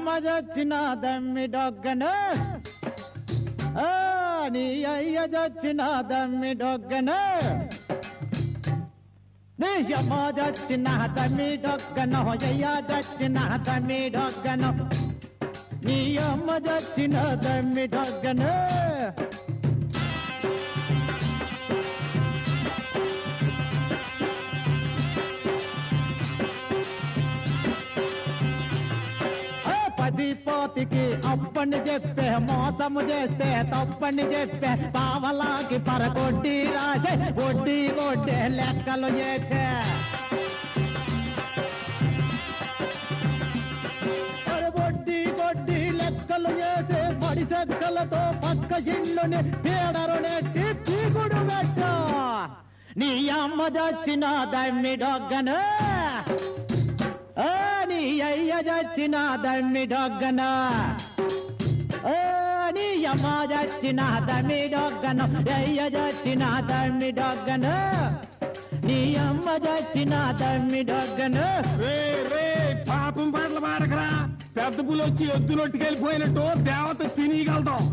అమ్మ చచ్చిన దమ్మి డొగ్గను నీ అయ్య చచ్చిన దమ్మి డొగ్గను నీ అమ్మ చచ్చిన దమ్మి డొగ్గను అయ్య చచ్చిన దమ్మి డొగ్గను నీ అమ్మ చచ్చిన దమ్మి డొగ్గను పోతికి అప్పని చెప్పే మోసము చేస్తే తప్పని చెప్పే పావలాకి పరగొడ్డి రాసే వడ్డీ కొట్టే లెక్కలు చేసే వడ్డీ కొడ్డి లెక్కలు చేసే పడి చెక్కలతో పక్క ఇల్లుని పీడరు నెట్టి పీగుడు పెట్ట నీ అమ్మ చచ్చిన దమ్మి డొగ్గను నీ అయ్య చచ్చిన దమ్మి డొగ్గను నీ అమ్మ చచ్చిన దమ్మి డొగ్గను అయ్య చచ్చిన దమ్మి డొగ్గను నీ అమ్మ చచ్చిన దమ్మి డొగ్గను పాపం పాటలు పాడకరా పెద్ద పులు వచ్చి ఎద్దులొట్టుకెళ్ళిపోయినట్టు దేవత తినగలుగుతాం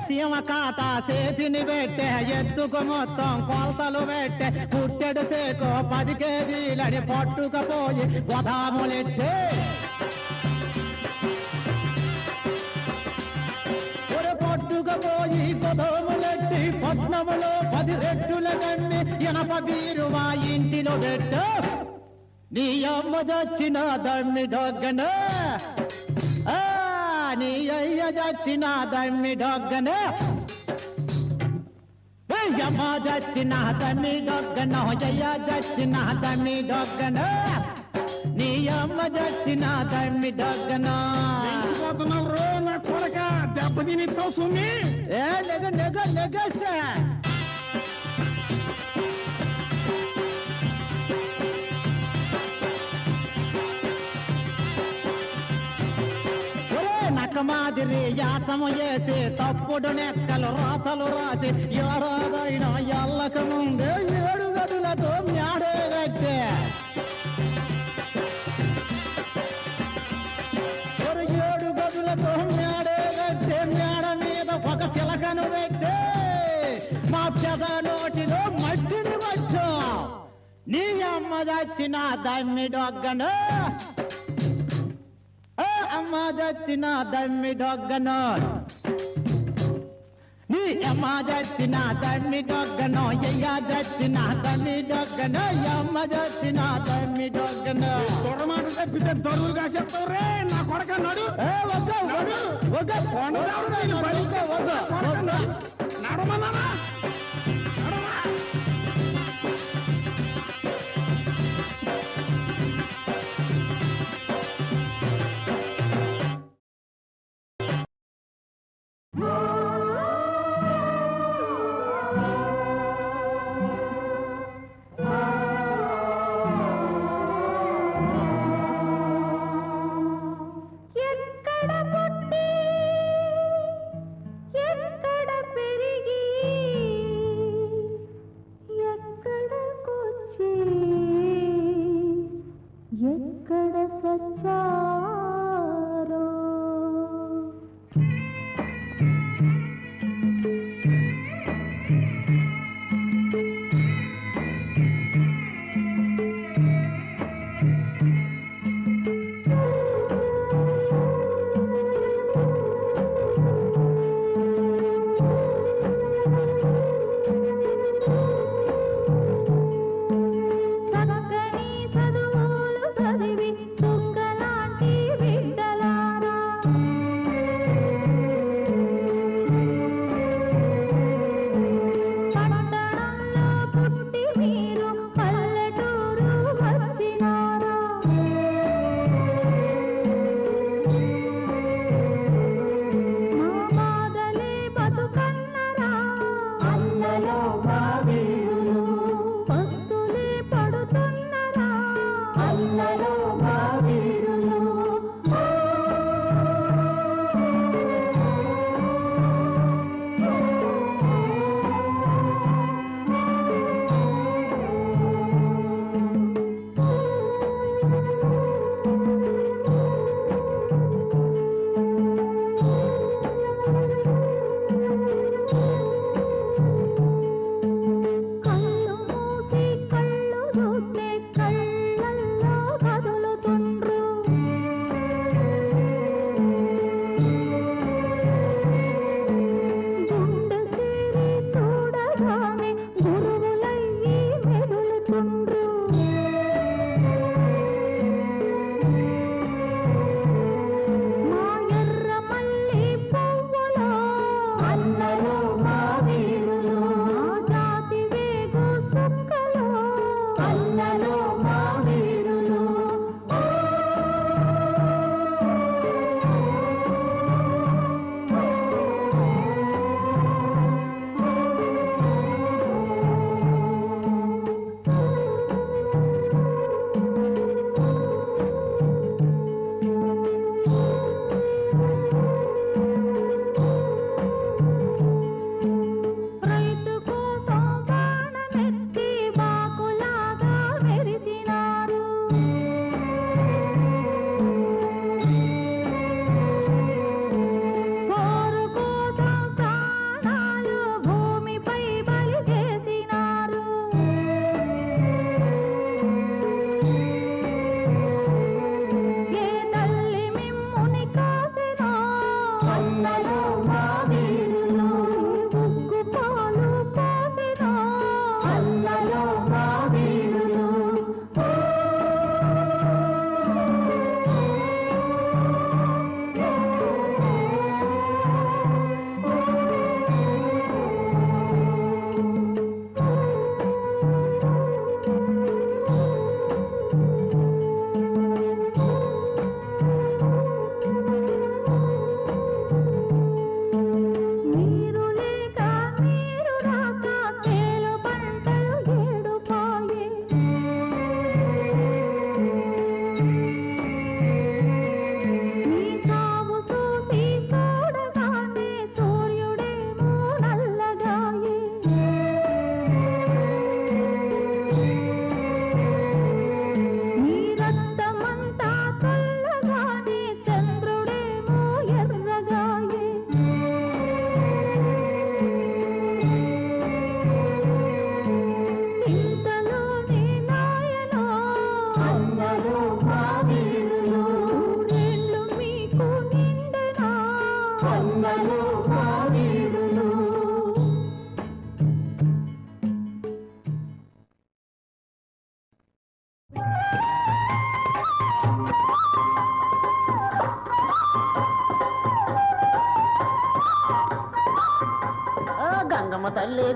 సీమ కాత చేతిని పెట్టే ఎత్తుకు మొత్తం కొలతలు పెట్టే పుట్టెడు సేకో 10 కేజీలని పట్టుకపోయి గోదాములెట్టే పట్టుకపోయి గోదాములెట్టి పట్నములో 10 రెట్టుల కన్ని ఇనప బీరువా ఇంటిలో పెట్టు నీ అమ్మ చచ్చిన దమ్మి డొగ్గను నీ అయ్య చచ్చిన దమ్మి డొగ్గను అమ్మ చచ్చిన దమ్మి డొగ్గను అయ్య చచ్చిన దమ్మి డొగ్గను నీ అమ్మ చచ్చిన దమ్మి డొగ్గను నా కొడక దెబ్బ తినిస్తావు సుమి నెగసా మాదిరి యాసము చేసి తప్పుడు నెక్కలు రాతలు రాసి ఏడాదైనా ఎల్లక ముందే 7 గదులతో మ్యాడే కట్టే 7 గదులతో మ్యాడే కట్టే మేడ మీద ఒక శిలకను పెట్టే మా పెద నోటిలో మట్టిని పట్టు నీ అమ్మ చచ్చిన దమ్మి డొగ్గను అమ్మ చచ్చిన దమ్మి డొగ్గను నీ అమ్మ చచ్చిన దమ్మి డొగ్గను అయ్య చచ్చిన దమ్మి డొగ్గను అమ్మ చచ్చిన దమ్మి డొగ్గను దొరమాట తప్పితే దొరువుగా చెప్తావు రే నా కొడక నడు నడమన్నా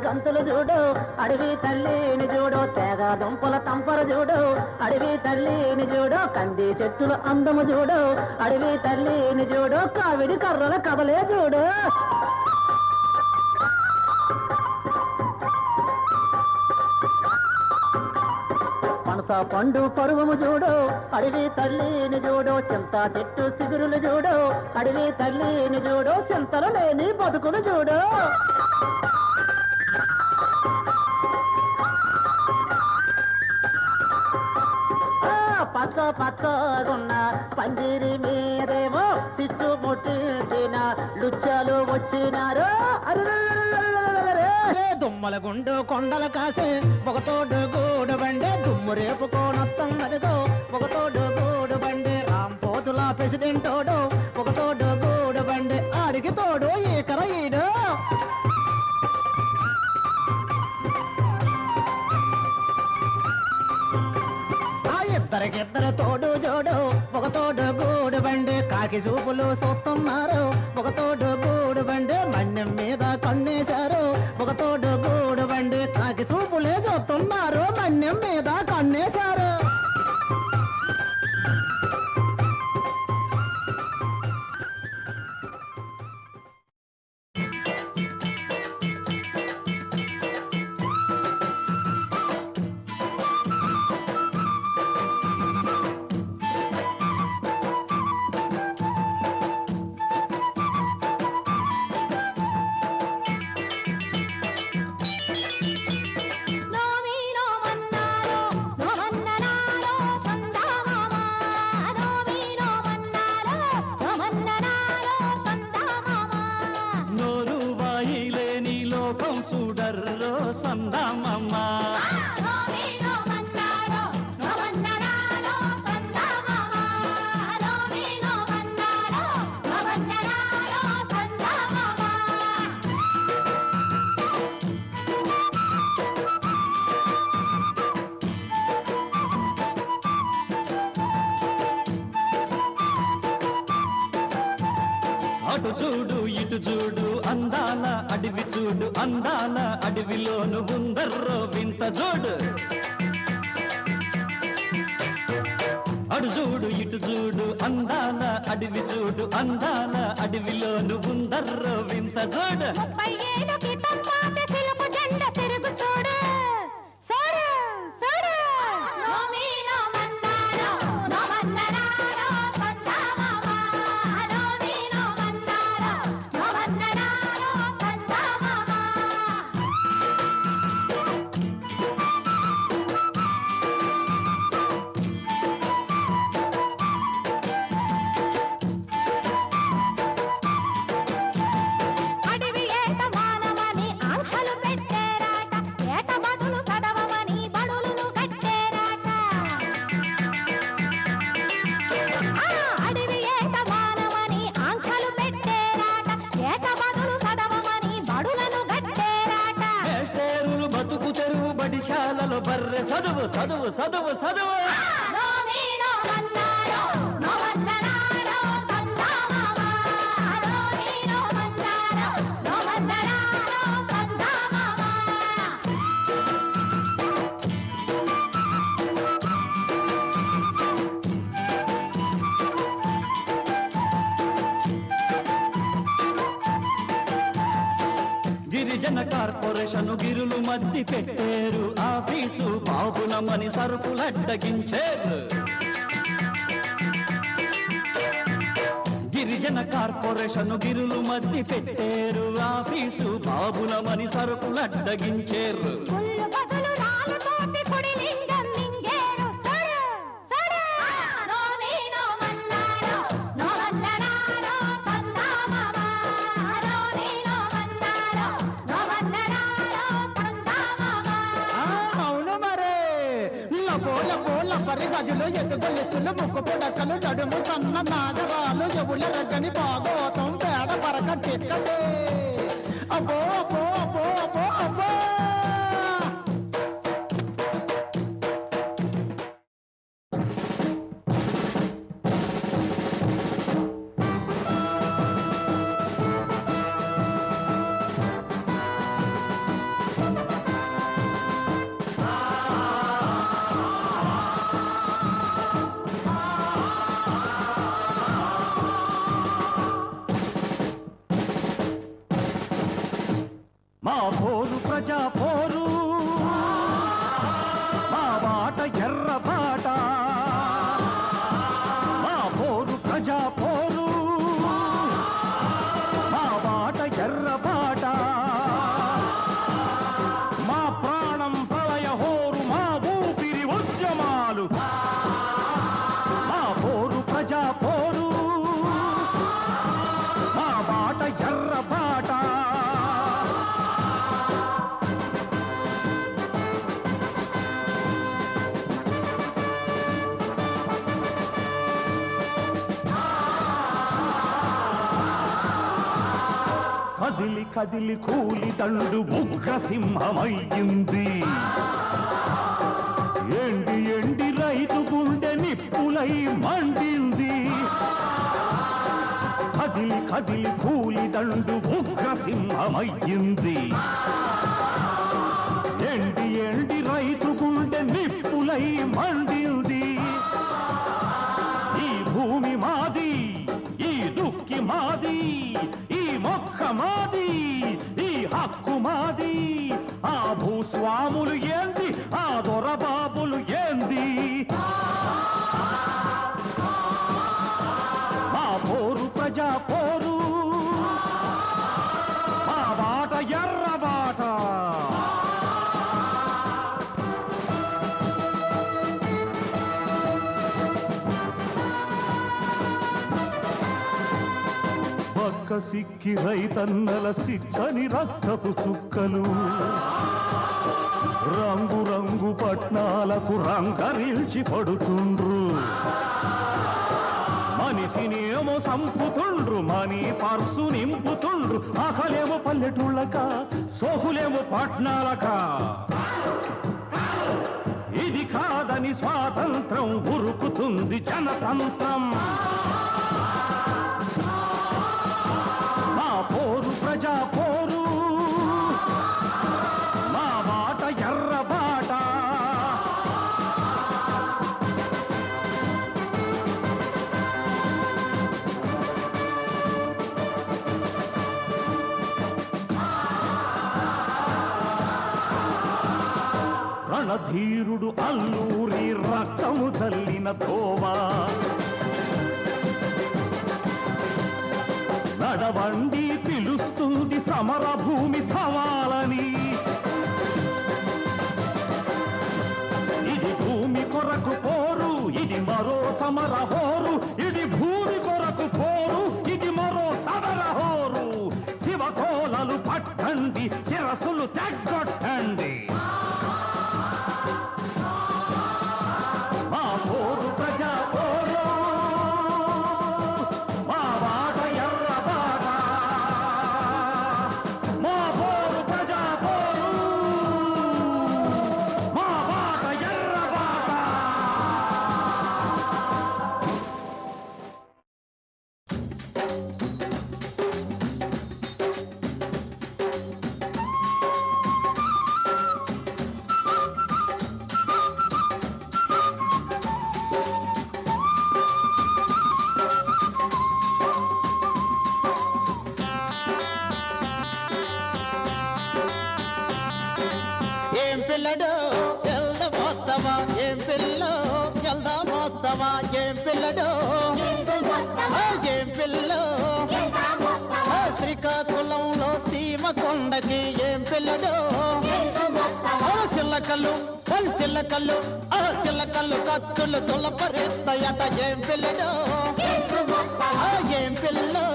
బంతులు చూడు అడవి తల్లిని చూడు తేగ దుంపల తంపర చూడు అడవి తల్లిని చూడు కంది చెట్టుల అందము చూడు అడవి తల్లిని చూడు కావిడి కర్రల కదలే చూడు పనస పండు పరువము చూడు అడవి తల్లిని చూడు చింత చెట్టు సిగురులు చూడు అడవి తల్లిని చూడు చింతలు లేని బతుకులు చూడు పచ్చ పచ్చగున్న పందిరి మీదేమో సిచ్చు ముట్టించిన లుచ్చలు వచ్చినారు దుమ్మల గుండు కొండల కాసే ఒకతోడు గూడు బండి దుమ్ము రేపుకోనొత్తన్నదిగో ఒకతోడు గూడు బండి రాంపోతుల ప్రెసిడెంటోడు ఒకతోడు గూడు బండి ఆడికి తోడు ఈకర ఈడు ఇద్దరికిద్దరు తోడు జోడు ఒకతోడు గూడు బండి కాకి చూపులు చూస్తున్నారు ఒకతోడు గూడు బండి మన్యం మీద కన్నేశారు ఒకతోడు గూడు బండి కాకి చూపులే చూస్తున్నారు మన్యం మీద కన్నేశారు అటు చూడు ఇటు చూడు అందాల అడవి చూడు అందాల అడవిలోను ఉందర్రో వింత జోడు అటు చూడు ఇటు చూడు అందాల అడవి చూడు అందాల అడవిలోను ఉందర్రో వింత జోడు బడిశాలలో బర్రె చదువు చదువు చదువు చదువు గిరిజన కార్పొరేషన్ గిరులు మధ్య పెట్టారు ఆఫీసు బాబునమని సరుకులడ్డగించారు గిరిజన కార్పొరేషన్ గిరులు మధ్య పెట్టారు ఆఫీసు బాబునమని సరుకులడ్డగించారు గజులు ఎత్తులు ముక్కు పొడకలు నడుము సన్న నాగరాలు ఎవుల రగ్గని భాగవతం పేడ పరక చెక్కటే అబ్బో అబ్బో అబ్బో అబ్బో అబ్బో కదిలి కూలి దండు ఉగ్రసింహమయ్యింది ఎండి ఎండి రైతు గుండె నిప్పులై మండింది కదిలి కదిలి కూలి దండు ఉగ్రసింహమయ్యింది ఎండి ఎండి రైతు గుండె నిప్పులై మండింది ఈ భూమి మాది ఈ దుక్కి మాది ఈ మొక్క మాది ఈ హక్కు మాది ఆ భూస్వాములు ఏంది ఆ దొరబాబులు ఏంది మా పోరు ప్రజా పోరు మా బాట ఎర్ర బాట పక్క సిక్కి రైతన్నల సిక్కని రక్తపు చుక్కలు రంగు రంగు పట్నాలకు రంగరిల్చి పడుతుండ్రు మనిషినేమో సంపుతుండ్రు మనీ పర్సు నింపుతుండ్రు ఆకలేమో పల్లెటూళ్ళక సోకులేమో పట్నాలక ఇది కాదని స్వాతంత్రం ఉరుకుతుంది జనతంత్రం మా పోరు ప్రజా పోరు మా బాట ఎర్ర బాట రణధీరుడు అల్లూరి రక్తము చల్లిన తోవా నడవండి పిలుస్తుంది సమర భూమి సవాలని ఇది భూమి కొరకు పోరు ఇది మరో సమర హోరు ఇది భూమి కొరకు పోరు ఇది మరో సమర హోరు శివకోలలు పట్టండి శిరసులు తగ్గొట్టండి మా పోరు ప్రజా పోరు మా బాట ఎర్ర బాట మా పోరు ప్రజా పోరు మా బాట ఎర్ర బాట ఏం పిల్లడు ఎల్ద మోస్తవా ఏం పిల్లో ఎల్ద మోస్తవా ఏం పిల్లడు ఏం పిల్లో శ్రీకాకుళంలో సీమ కొండకి ఏం పిల్లడు చిల్లకల్లు చిల్లకల్లు చిల్లకల్లు కత్తులు తులపరిస్తాయట ఏం పిల్లడు ఏం పిల్లో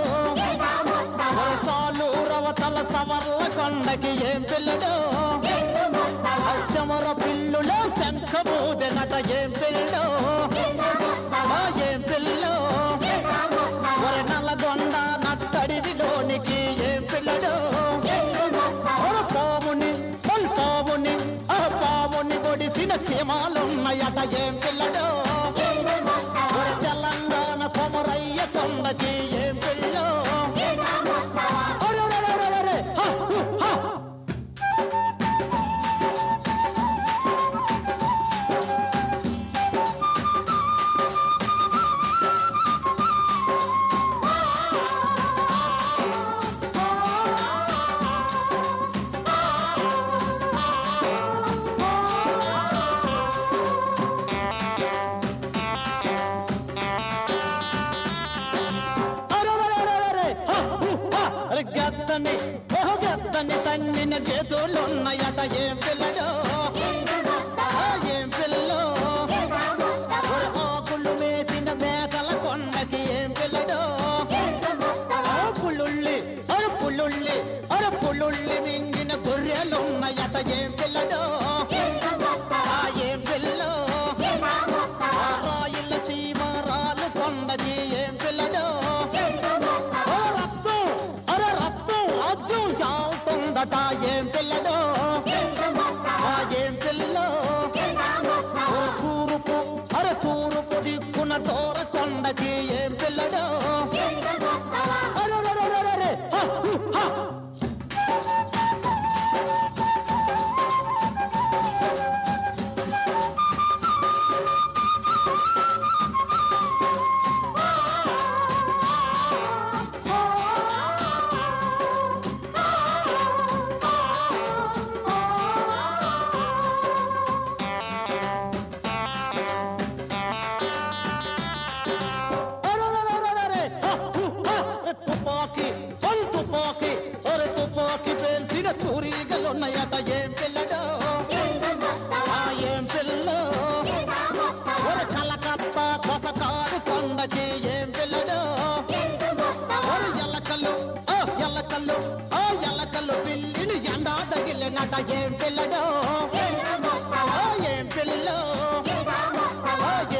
సాలు రవతల సవర్ల కొండకి ఏం పిల్లడు అచ్చమర పిల్లులో శంఖమూదెనట ఏం పిల్లో ఏం పిల్లో ఒరే నల్లగొండ నట్టడిలోనికి ఏం పిల్లడు పావుని పావుని ఒడిసిన సీమాలున్నాయట ఏం పిల్లడు ఒరే తెలంగాణ కొమరయ్య కొండకి ఏం పిల్లో గద్దని తన్నిన చేతులున్నాయట ఏం పిల్లడు ఏం పిల్లో ఆకులు వేసిన మేకల కొండకి ఏం పిల్లడు పులుళ్ళి మింగిన గొర్రెలున్నాయట ఏం పిల్లడు ఏం పిల్లో రాయిల సీమారాలు కొండకి ఏం పిల్లడు రత్నం ఉందట ఏం పిల్లడో ఏం పిల్లో తూర్పు తూర్పు దిక్కున దూర కొండకి ఏం పిల్లడో తూరీగలున్నాయట ఏం పిల్లడో ఏం పిల్లో ఒరే కలకత్త కొసకాడు కొండకి ఏం పిల్లడో ఒరే ఎల్లకల్లు ఎల్లకల్లు పిల్లిని ఎండా తగిలినట ఏం పిల్లడో ఏం పిల్లో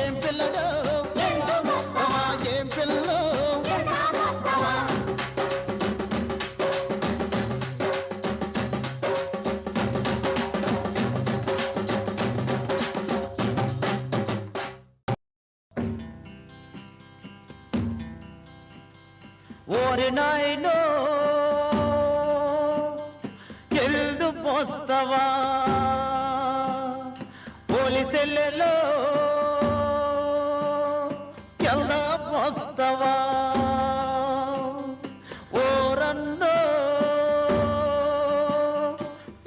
ఏం పిల్లడో ఏం పిల్లో ఓరి నాయనో ఎల్దు పోస్తవా పోలీసెల్లెలో ఎల్దా పోస్తవా ఓరన్నో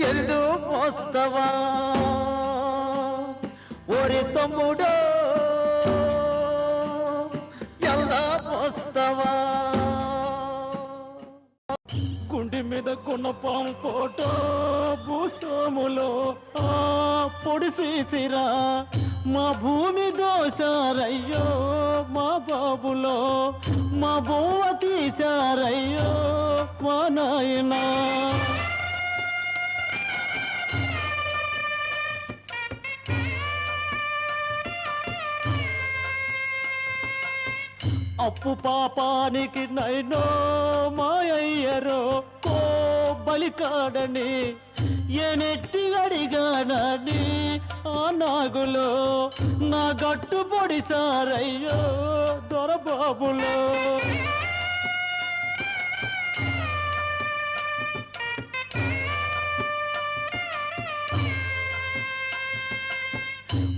ఎల్దు పోస్తవా ఓరి తమ్ముడో ఎల్దా పోస్తవా గుండె మీద కొనపాం కోట భూస్వాములో ఆ పొడిసేసిరా మా భూమి దోశారయ్యో మా బాబులో మా బొవ్వ తీశారయ్యో మా నాయనా అప్పు పాపానికి నైనో మాయయ్యరో కో బలికాడని ఎనెట్టి అడిగానని ఆ నాగులో నా గట్టు పొడిసారయ్యో దొరబాబులో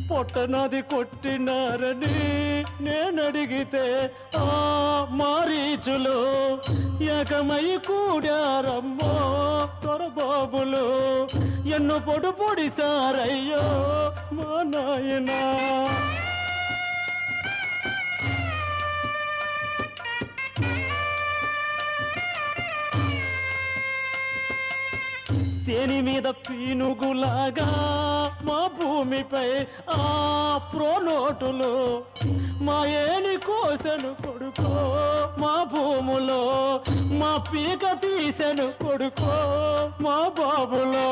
పొట్టనది కొట్టినారని నేనడిగితే ఆ మారీచులు ఏకమై కూడారమ్మో దొరబాబులు ఎన్ను పొడు పొడిసారయ్యో మా నాయనా తేని మీద పీనుగులాగా మా భూమిపై ఆ ప్రోనోటులు మా ఏని కోసను కొడుకో మా భూములో మా పీక తీసెను కొడుకో మా బాబులో